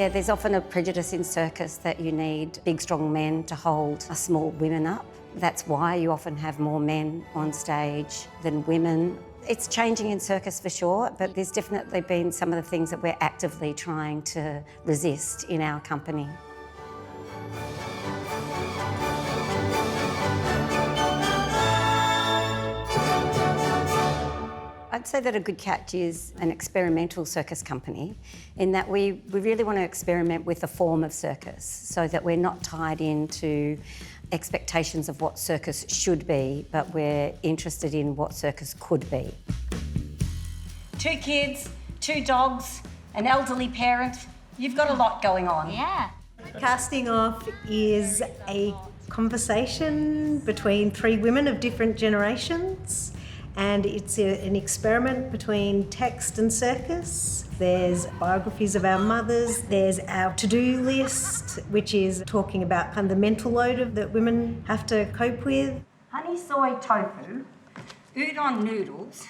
Yeah, there's often a prejudice in circus that you need big, strong men to hold us small women up. That's why you often have more men on stage than women. It's changing in circus for sure, but there's definitely been some of the things that we're actively trying to resist in our company. I'd say that A Good Catch is an experimental circus company in that we really want to experiment with the form of circus so that we're not tied into expectations of what circus should be, but we're interested in what circus could be. 2 kids, 2 dogs, an elderly parent. You've got a lot going on. Yeah. Casting Off is a conversation between 3 women of different generations, and it's an experiment between text and circus. There's biographies of our mothers, there's our to-do list, which is talking about kind of the mental load that women have to cope with. Honey soy tofu, udon noodles,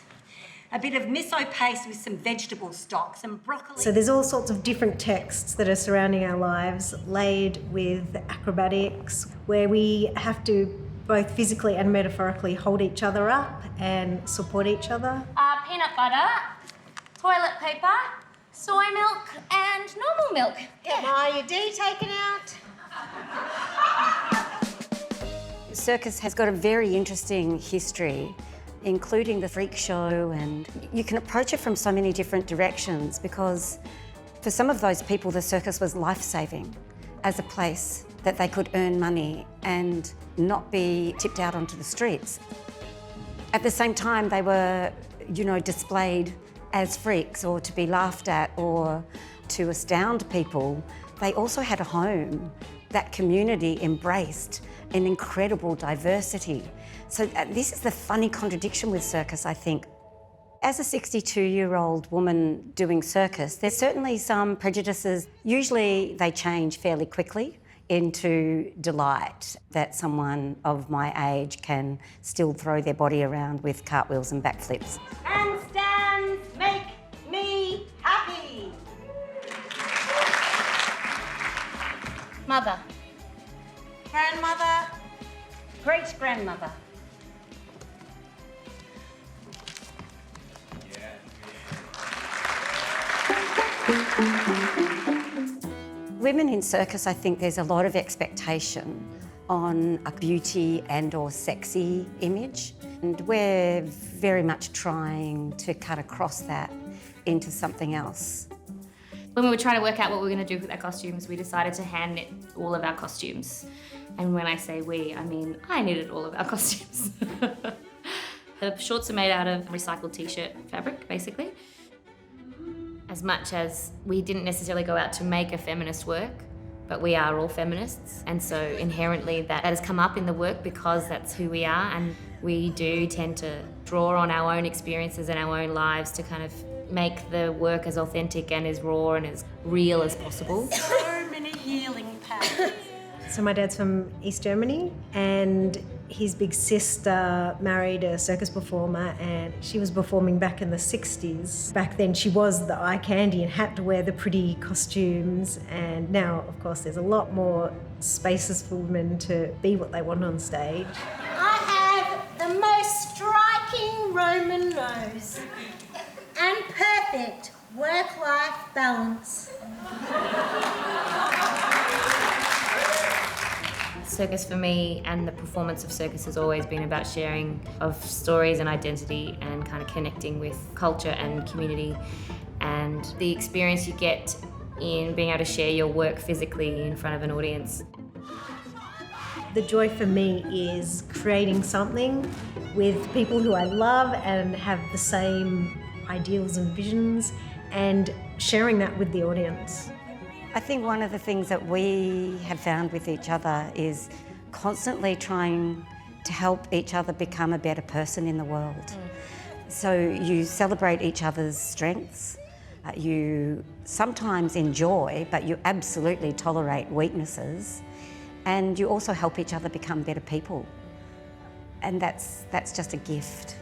a bit of miso paste with some vegetable stock, some broccoli. So there's all sorts of different texts that are surrounding our lives, laid with acrobatics, where we have to both physically and metaphorically hold each other up and support each other. Peanut butter, toilet paper, soy milk and normal milk. Get my ID taken out. Circus has got a very interesting history, including the freak show, and you can approach it from so many different directions because for some of those people the circus was life-saving as a place that they could earn money and not be tipped out onto the streets. At the same time they were, displayed as freaks or to be laughed at or to astound people. They also had a home. That community embraced an incredible diversity. So this is the funny contradiction with circus, I think. As a 62-year-old woman doing circus, there's certainly some prejudices. Usually they change fairly quickly into delight that someone of my age can still throw their body around with cartwheels and backflips. Handstands make me happy. Mother. Grandmother. Great-grandmother. Women in circus, I think there's a lot of expectation on a beauty and or sexy image. And we're very much trying to cut across that into something else. When we were trying to work out what we were going to do with our costumes, we decided to hand knit all of our costumes. And when I say we, I mean I knitted all of our costumes. The shorts are made out of recycled t-shirt fabric, basically. As much as we didn't necessarily go out to make a feminist work, but we are all feminists. And so inherently that has come up in the work because that's who we are, and we do tend to draw on our own experiences and our own lives to kind of make the work as authentic and as raw and as real as possible. So many healing powers. So my dad's from East Germany, and his big sister married a circus performer, and she was performing back in the 60s. Back then she was the eye candy and had to wear the pretty costumes, and now of course there's a lot more spaces for women to be what they want on stage. I have the most striking Roman nose and perfect work-life balance. Circus for me and the performance of circus has always been about sharing of stories and identity and kind of connecting with culture and community, and the experience you get in being able to share your work physically in front of an audience. The joy for me is creating something with people who I love and have the same ideals and visions, and sharing that with the audience. I think one of the things that we have found with each other is constantly trying to help each other become a better person in the world. So you celebrate each other's strengths, you sometimes enjoy, but you absolutely tolerate weaknesses, and you also help each other become better people. And that's just a gift.